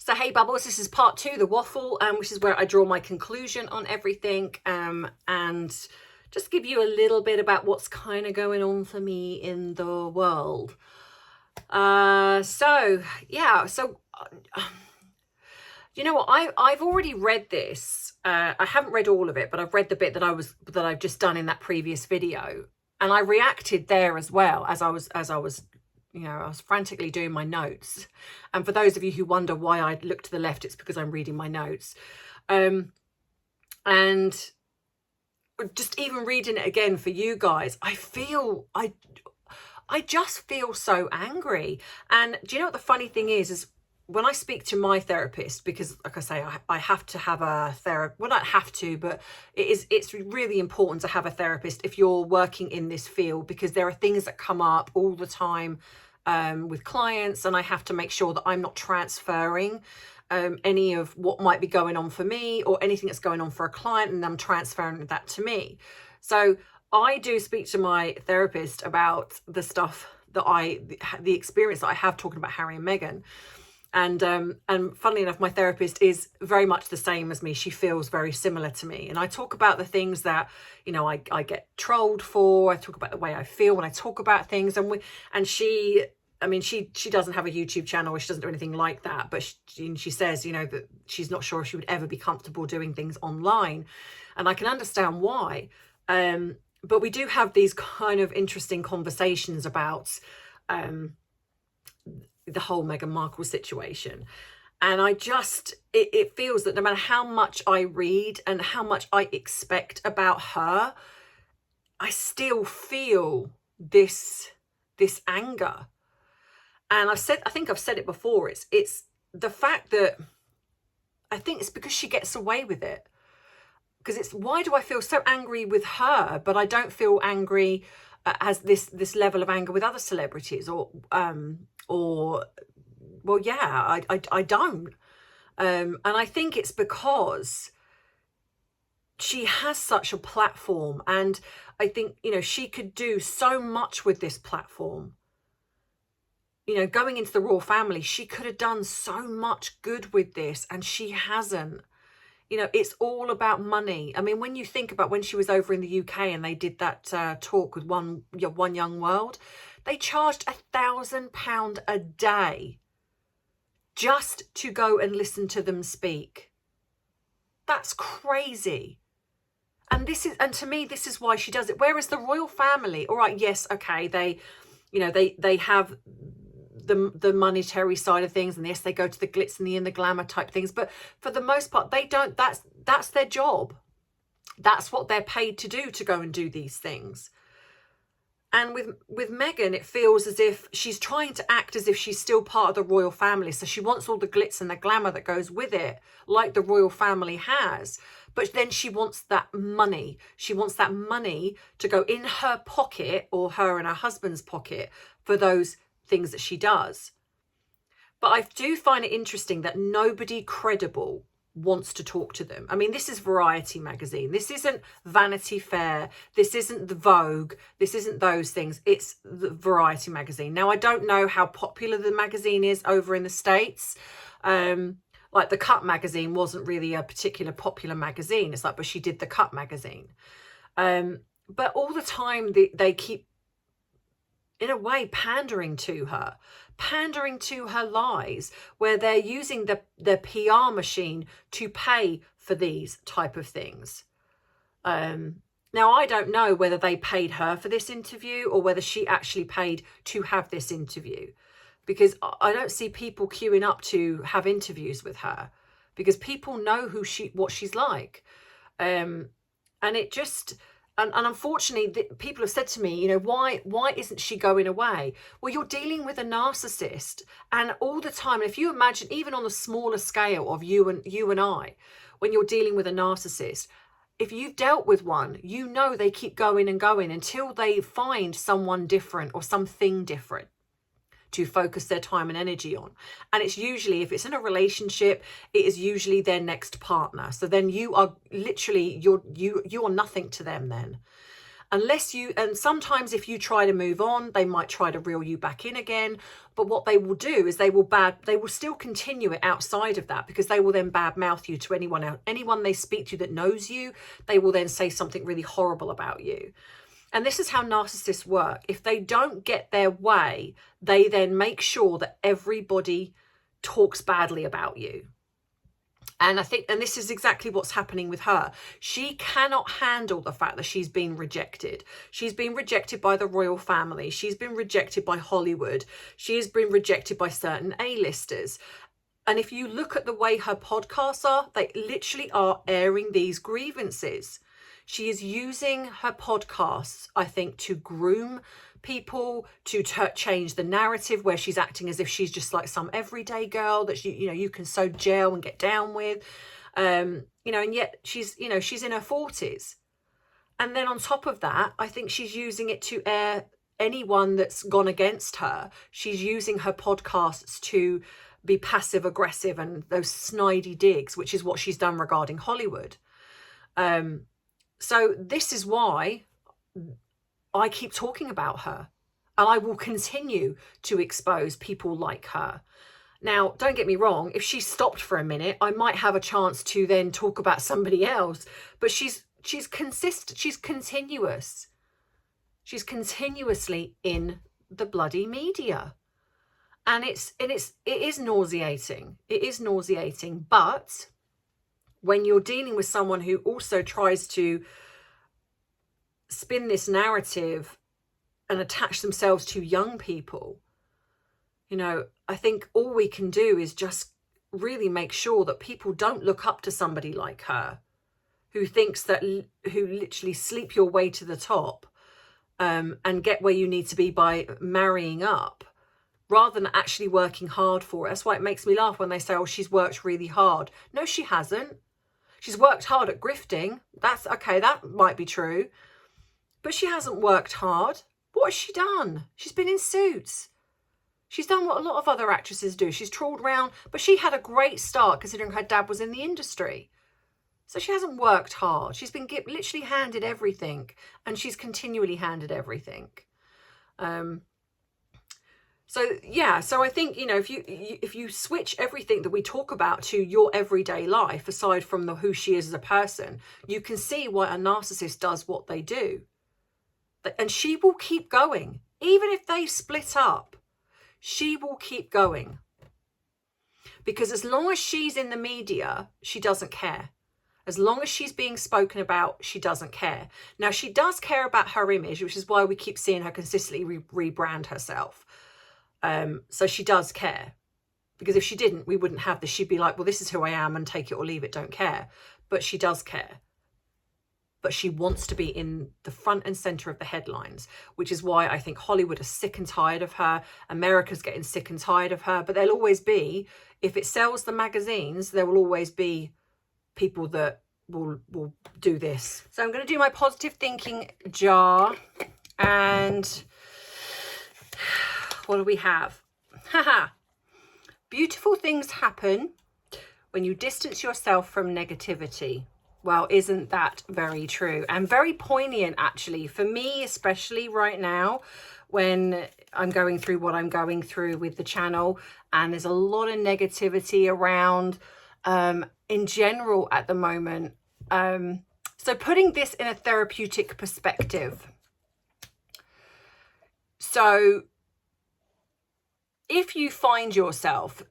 So hey Bubbles, this is part 2, the waffle, which is where I draw my conclusion on everything, and just give you a little bit about what's kind of going on for me in the world. So you know what, I've already read this. I haven't read all of it, but I've read the bit that I've just done in that previous video, and I reacted there as well as I was I was frantically doing my notes. And for those of you who wonder why I look to the left, it's because I'm reading my notes. And just even reading it again for you guys, I just feel so angry. And do you know what the funny thing is when I speak to my therapist, because like I say, I have to have a therapist. Well, not have to, but it's really important to have a therapist if you're working in this field, because there are things that come up all the time with clients, and I have to make sure that I'm not transferring any of what might be going on for me or anything that's going on for a client, and I'm transferring that to me. So I do speak to my therapist about the stuff that the experience that I have talking about Harry and Meghan. And funnily enough, my therapist is very much the same as me. She feels very similar to me. And I talk about the things that, I get trolled for. I talk about the way I feel when I talk about things. And she doesn't have a YouTube channel, or she doesn't do anything like that. But she says, that she's not sure if she would ever be comfortable doing things online. And I can understand why. But we do have these kind of interesting conversations about the whole Meghan Markle situation. And it feels that no matter how much I read and how much I expect about her, I still feel this anger. And I think I've said it before, it's the fact that I think it's because she gets away with it. Because why do I feel so angry with her, but I don't feel angry as this level of anger with other celebrities, well, yeah, I don't. And I think it's because she has such a platform, and I think, she could do so much with this platform. Going into the royal family, she could have done so much good with this, and she hasn't. It's all about money. I mean, when you think about when she was over in the UK and they did that talk with One Young World, they charged £1,000 a day just to go and listen to them speak. That's crazy. And to me, this is why she does it. Whereas the royal family, all right, yes, okay, they have the monetary side of things, and yes, they go to the glitz and the glamour type things, but for the most part they don't. That's their job. That's what they're paid to do, to go and do these things. And with Meghan, it feels as if she's trying to act as if she's still part of the royal family, so she wants all the glitz and the glamour that goes with it, like the royal family has. But then she wants that money. She wants that money to go in her pocket, or her and her husband's pocket, for those things that she does. But I do find it interesting that nobody credible wants to talk to them. I mean, this is Variety magazine. This isn't Vanity Fair. This isn't the Vogue. This isn't those things. It's the Variety magazine. Now, I don't know how popular the magazine is over in the States. Like the Cut magazine wasn't really a particular popular magazine. It's like, but she did the Cut magazine. But all the time they keep, in a way, pandering to her lies, where they're using the PR machine to pay for these type of things. Now, I don't know whether they paid her for this interview or whether she actually paid to have this interview, because I don't see people queuing up to have interviews with her, because people know what she's like. And it just... And unfortunately, people have said to me, why isn't she going away? Well, you're dealing with a narcissist, and all the time, if you imagine, even on a smaller scale of you and I, when you're dealing with a narcissist, if you've dealt with one, they keep going and going until they find someone different or something different to focus their time and energy on. And it's usually, if it's in a relationship, it is usually their next partner. So then you are literally, you're nothing to them then. unless you, and sometimes if you try to move on, they might try to reel you back in again. But what they will do is they will still continue it outside of that, because they will then badmouth you to anyone else. Anyone they speak to that knows you, they will then say something really horrible about you. And this is how narcissists work. If they don't get their way, they then make sure that everybody talks badly about you. And I think, and this is exactly what's happening with her. She cannot handle the fact that she's been rejected. She's been rejected by the royal family. She's been rejected by Hollywood. She has been rejected by certain A-listers. And if you look at the way her podcasts are, they literally are airing these grievances. She is using her podcasts, I think, to groom people, to change the narrative, where she's acting as if she's just like some everyday girl that you can so gel and get down with, and yet she's in her 40s. And then on top of that, I think she's using it to air anyone that's gone against her. She's using her podcasts to be passive aggressive and those snidey digs, which is what she's done regarding Hollywood. So this is why I keep talking about her, and I will continue to expose people like her. Now, don't get me wrong, if she stopped for a minute, I might have a chance to then talk about somebody else, but she's continuous. She's continuously in the bloody media. And it is nauseating. It is nauseating, but when you're dealing with someone who also tries to spin this narrative and attach themselves to young people, I think all we can do is just really make sure that people don't look up to somebody like her, who literally sleep your way to the top, and get where you need to be by marrying up, rather than actually working hard for it. That's why it makes me laugh when they say, oh, she's worked really hard. No, she hasn't. She's worked hard at grifting. That's okay. That might be true. But she hasn't worked hard. What has she done? She's been in suits. She's done what a lot of other actresses do. She's trawled around, but she had a great start considering her dad was in the industry. So she hasn't worked hard. She's been literally handed everything, and she's continually handed everything. So I think, if you switch everything that we talk about to your everyday life, aside from who she is as a person, you can see why a narcissist does what they do. And she will keep going. Even if they split up, she will keep going. Because as long as she's in the media, she doesn't care. As long as she's being spoken about, she doesn't care. Now, she does care about her image, which is why we keep seeing her consistently rebrand herself. So she does care. Because if she didn't, we wouldn't have this. She'd be like, well, this is who I am, and take it or leave it, don't care. But she does care. But she wants to be in the front and center of the headlines, which is why I think Hollywood are sick and tired of her. America's getting sick and tired of her. But there'll always be, if it sells the magazines, there will always be people that will do this. So I'm going to do my positive thinking jar. And what do we have? Haha. Beautiful things happen when you distance yourself from negativity. Well, isn't that very true? And very poignant, actually, for me, especially right now, when I'm going through what I'm going through with the channel, and there's a lot of negativity around in general at the moment. So putting this in a therapeutic perspective. So if you find yourself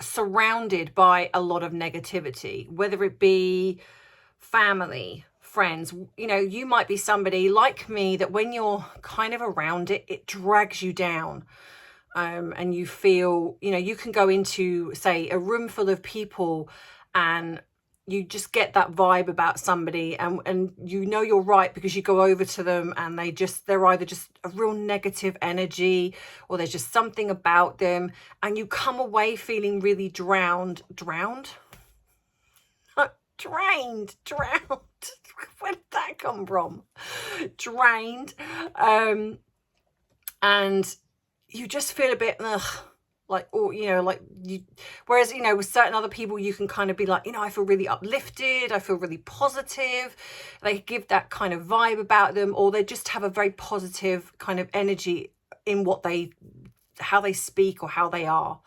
surrounded by a lot of negativity, whether it be family, friends, you might be somebody like me that when you're kind of around it, it drags you down. And you feel, you can go into, say, a room full of people and you just get that vibe about somebody, and you're right because you go over to them and they're either just a real negative energy, or there's just something about them, and you come away feeling really drowned. Where did that come from? Drained. And you just feel a bit, Like, or, you know, like you, whereas, you know, with certain other people, you can kind of be like, you know, I feel really uplifted. I feel really positive. They give that kind of vibe about them, or they just have a very positive kind of energy in how they speak or how they are.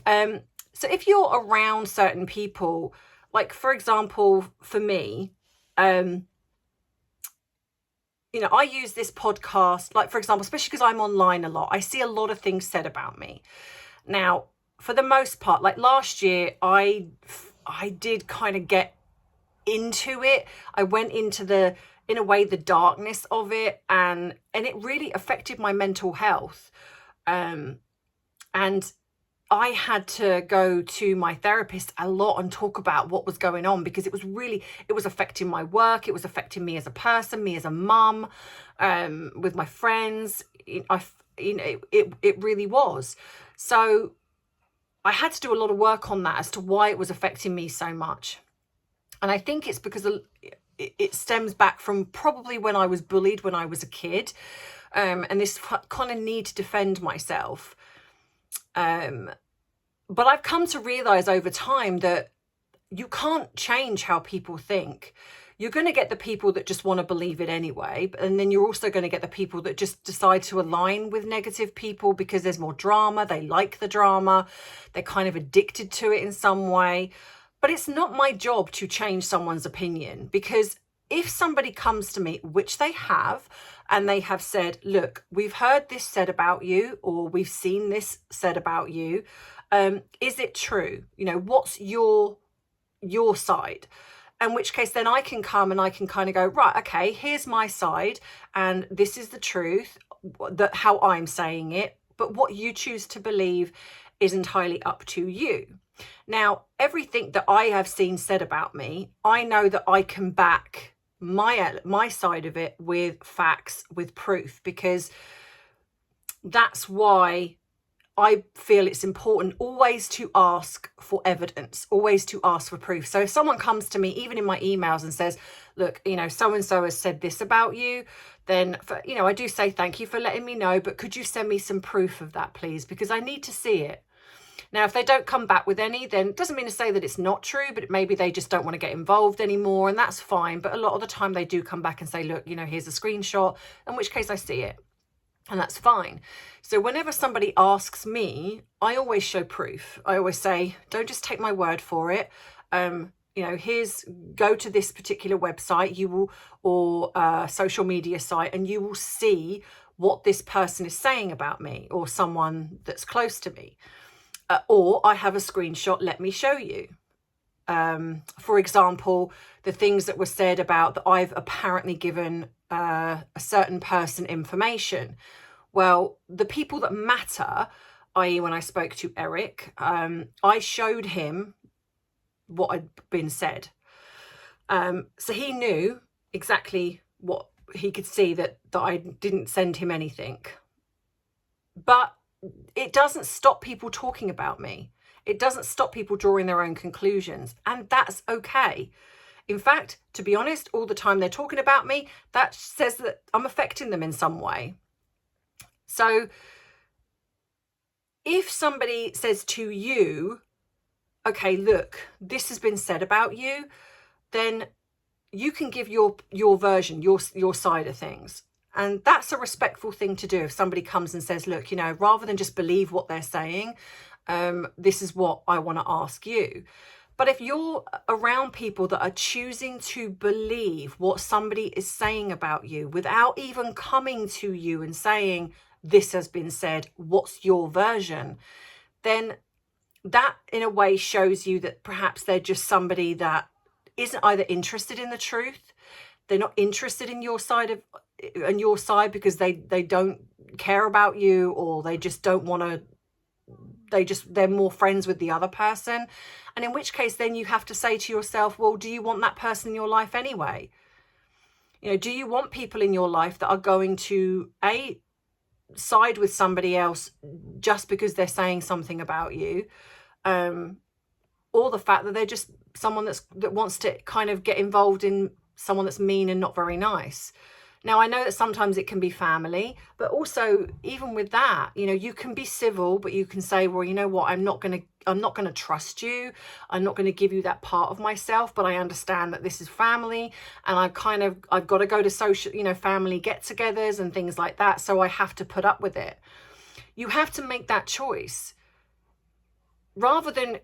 So if you're around certain people, like, for example, for me, you know, I use this podcast, like, for example, especially because I'm online a lot, I see a lot of things said about me. Now, for the most part, like last year, I did kind of get into it. I went into in a way, the darkness of it, and it really affected my mental health. And I had to go to my therapist a lot and talk about what was going on, because it was affecting my work. It was affecting me as a person, me as a mum, with my friends. It really was. So I had to do a lot of work on that as to why it was affecting me so much. And I think it's because it stems back from probably when I was bullied when I was a kid, and this kind of need to defend myself. But I've come to realize over time that you can't change how people think. You're going to get the people that just want to believe it anyway. And then you're also going to get the people that just decide to align with negative people because there's more drama. They like the drama. They're kind of addicted to it in some way. But it's not my job to change someone's opinion, because if somebody comes to me, which they have, and they have said, look, we've heard this said about you, or we've seen this said about you. Is it true? You know, what's your side? In which case then I can come and I can kind of go, right, okay, here's my side, and this is the truth, that how I'm saying it, but what you choose to believe is entirely up to you. Now, everything that I have seen said about me, I know that I can back my side of it with facts, with proof, because that's why I feel it's important always to ask for evidence, always to ask for proof. So if someone comes to me, even in my emails, and says, look, you know, so-and-so has said this about you, then, you know, I do say, thank you for letting me know, but could you send me some proof of that, please? Because I need to see it. Now, if they don't come back with any, then it doesn't mean to say that it's not true, but maybe they just don't want to get involved anymore, and that's fine. But a lot of the time they do come back and say, look, you know, here's a screenshot, in which case I see it. And that's fine. So whenever somebody asks me, I always show proof. I always say, don't just take my word for it. You know, go to this particular website, or social media site, and you will see what this person is saying about me, or someone that's close to me. Or I have a screenshot, let me show you. For example, the things that were said about that I've apparently given a certain person information. Well, the people that matter, i.e. when I spoke to Eric, I showed him what had been said. So he knew exactly what he could see, that I didn't send him anything. But it doesn't stop people talking about me. It doesn't stop people drawing their own conclusions, and that's okay. In fact, to be honest, all the time they're talking about me, that says that I'm affecting them in some way. So if somebody says to you, okay, look, this has been said about you, then you can give your version, your side of things. And that's a respectful thing to do. If somebody comes and says, look, you know, rather than just believe what they're saying, this is what I want to ask you. But if you're around people that are choosing to believe what somebody is saying about you without even coming to you and saying, this has been said, what's your version? Then that in a way shows you that perhaps they're just somebody that isn't either interested in the truth, they're not interested in your side because they don't care about you, or they just don't want to, they're more friends with the other person. And in which case then you have to say to yourself, well, do you want that person in your life anyway? You know, do you want people in your life that are going to side with somebody else just because they're saying something about you, or the fact that they're just someone that wants to kind of get involved in someone that's mean and not very nice? Now, I know that sometimes it can be family, but also even with that, you know, you can be civil, but you can say, well, you know what, I'm not going to trust you. I'm not going to give you that part of myself, but I understand that this is family, and I've got to go to social, you know, family get-togethers and things like that. So I have to put up with it. You have to make that choice rather than,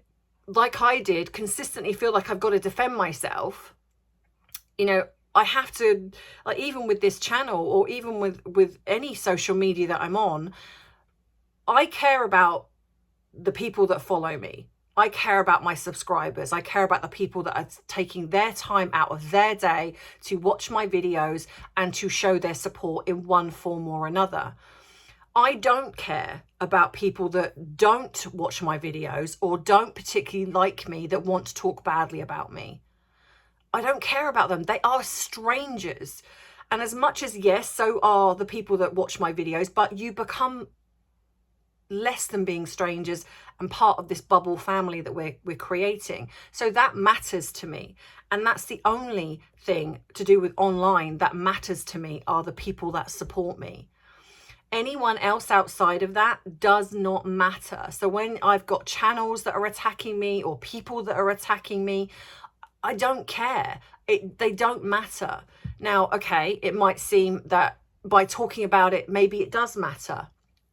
like I did, consistently feel like I've got to defend myself. You know, I have to, like, even with this channel, or even with any social media that I'm on, I care about the people that follow me. I care about my subscribers. I care about the people that are taking their time out of their day to watch my videos and to show their support in one form or another. I don't care about people that don't watch my videos or don't particularly like me, that want to talk badly about me. I don't care about them. They are strangers. And as much as, yes, so are the people that watch my videos, but you become less than being strangers and part of this bubble family that we're creating. So that matters to me. And that's the only thing to do with online that matters to me, are the people that support me. Anyone else outside of that does not matter. So when I've got channels that are attacking me or people that are attacking me, I don't care. They don't matter. Now, okay, it might seem that by talking about it, maybe it does matter.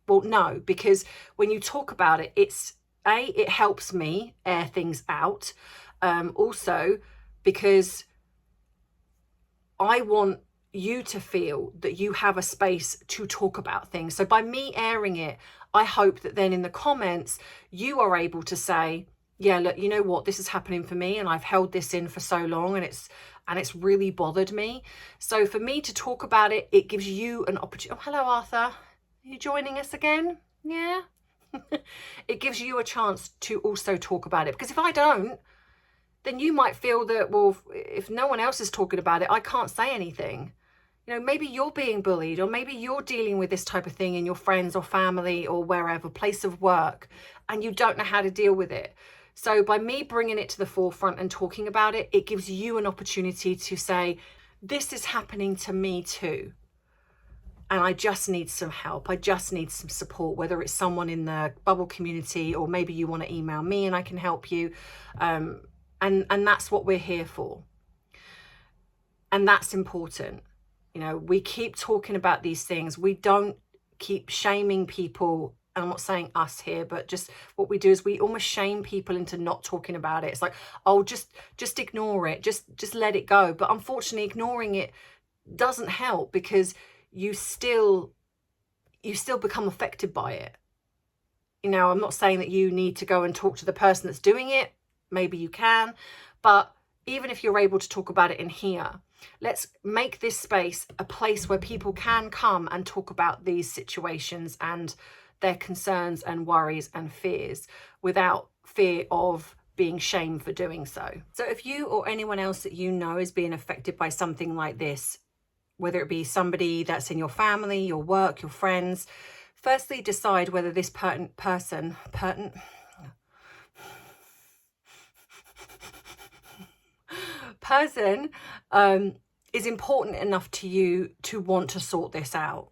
Well, no, because when you talk about it, it helps me air things out. Also, because I want you to feel that you have a space to talk about things. So by me airing it, I hope that then in the comments, you are able to say, yeah, look, you know what, this is happening for me, and I've held this in for so long, and it's really bothered me. So for me to talk about it, it gives you an opportunity. Oh, hello, Arthur. Are you joining us again? Yeah. It gives you a chance to also talk about it, because if I don't, then you might feel that, well, if no one else is talking about it, I can't say anything. You know, maybe you're being bullied, or maybe you're dealing with this type of thing in your friends or family or wherever, place of work, and you don't know how to deal with it. So by me bringing it to the forefront and talking about it, it gives you an opportunity to say, this is happening to me too. And I just need some help. I just need some support, whether it's someone in the bubble community, or maybe you want to email me and I can help you. And that's what we're here for. And that's important. You know, we keep talking about these things. We don't keep shaming people. And I'm not saying us here, but just what we do is we almost shame people into not talking about it. It's like, oh, just ignore it. Just let it go. But unfortunately, ignoring it doesn't help, because you still become affected by it. You know, I'm not saying that you need to go and talk to the person that's doing it. Maybe you can, but even if you're able to talk about it in here, let's make this space a place where people can come and talk about these situations and their concerns and worries and fears without fear of being shamed for doing so. So if you or anyone else that you know is being affected by something like this, whether it be somebody that's in your family, your work, your friends, firstly decide whether this person is important enough to you to want to sort this out.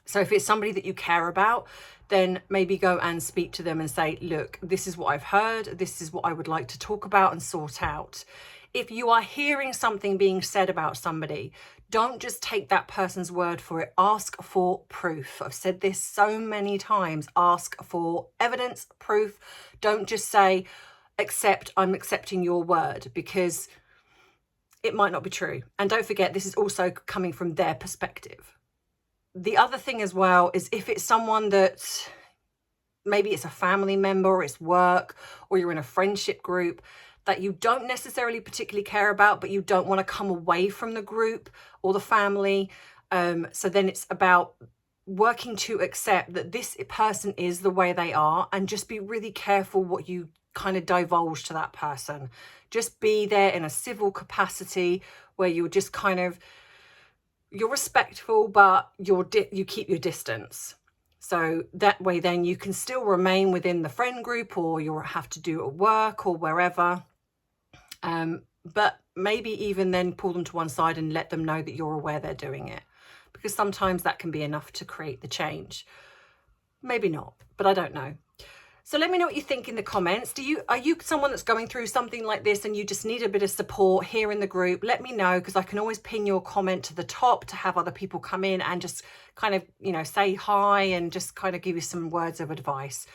So if it's somebody that you care about, then maybe go and speak to them and say, look, this is what I've heard. This is what I would like to talk about and sort out. If you are hearing something being said about somebody, don't just take that person's word for it. Ask for proof. I've said this so many times. Ask for evidence, proof. Don't just say, I'm accepting your word, because it might not be true. And don't forget, this is also coming from their perspective. The other thing as well is, if it's someone that maybe it's a family member, or it's work, or you're in a friendship group that you don't necessarily particularly care about, but you don't want to come away from the group or the family. So then it's about working to accept that this person is the way they are, and just be really careful what you kind of divulge to that person. Just be there in a civil capacity where you're just kind of, you're respectful, but you keep your distance. So that way then you can still remain within the friend group, or you'll have to do it at work or wherever. but maybe even then pull them to one side and let them know that you're aware they're doing it, because sometimes that can be enough to create the change. Maybe not, but I don't know. So let me know what you think in the comments. Are you someone that's going through something like this and you just need a bit of support here in the group? Let me know, because I can always pin your comment to the top to have other people come in and just kind of, you know, say hi and just kind of give you some words of advice.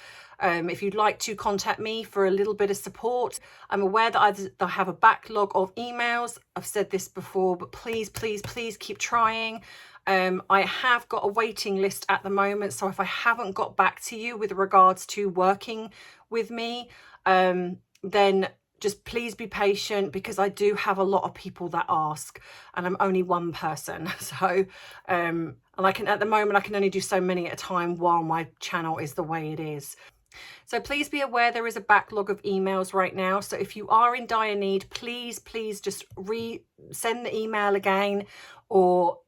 If you'd like to contact me for a little bit of support, I'm aware that I have a backlog of emails. I've said this before, but please, please, please keep trying. I have got a waiting list at the moment, so if I haven't got back to you with regards to working with me, then just please be patient, because I do have a lot of people that ask, and I'm only one person. So and at the moment I can only do so many at a time while my channel is the way it is. So please be aware there is a backlog of emails right now. So if you are in dire need, please just send the email again, or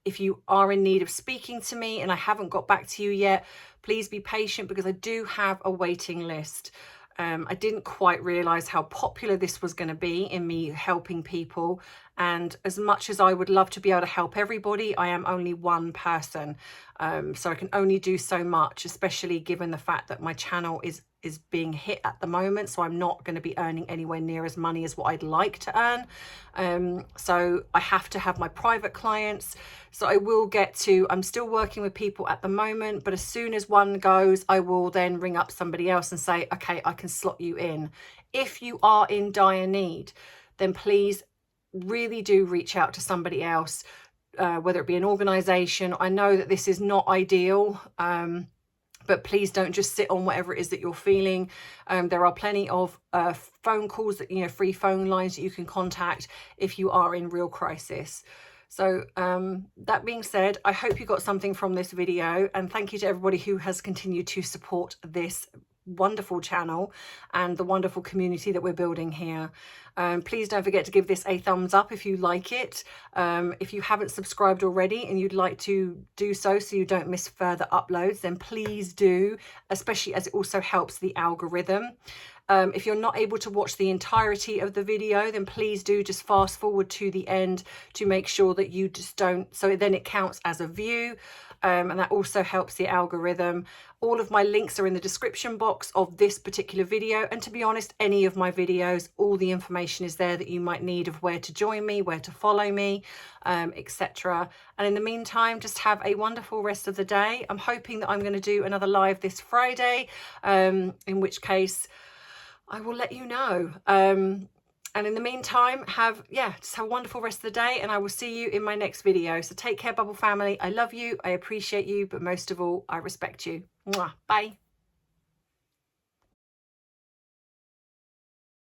if you are in need of speaking to me and I haven't got back to you yet, please be patient, because I do have a waiting list. I didn't quite realize how popular this was going to be in me helping people. And as much as I would love to be able to help everybody, I am only one person. So I can only do so much, especially given the fact that my channel is being hit at the moment. So I'm not going to be earning anywhere near as money as what I'd like to earn. So I have to have my private clients. So I'm still working with people at the moment, but as soon as one goes, I will then ring up somebody else and say, okay, I can slot you in. If you are in dire need, then please really do reach out to somebody else, whether it be an organization. I know that this is not ideal, but please don't just sit on whatever it is that you're feeling. There are plenty of phone calls, that, you know, free phone lines that you can contact if you are in real crisis. So that being said, I hope you got something from this video, and thank you to everybody who has continued to support this wonderful channel and the wonderful community that we're building here. Please don't forget to give this a thumbs up if you like it. If you haven't subscribed already and you'd like to do so you don't miss further uploads, then please do, especially as it also helps the algorithm. If you're not able to watch the entirety of the video, then please do just fast forward to the end to make sure that you just don't, so then it counts as a view. And that also helps the algorithm. All of my links are in the description box of this particular video, and to be honest, any of my videos, all the information is there that you might need of where to join me, where to follow me, etc. And in the meantime, just have a wonderful rest of the day. I'm hoping that I'm going to do another live this Friday, in which case I will let you know. And in the meantime, just have a wonderful rest of the day, and I will see you in my next video. So take care, Bubble family. I love you, I appreciate you, but most of all, I respect you. Mwah. Bye.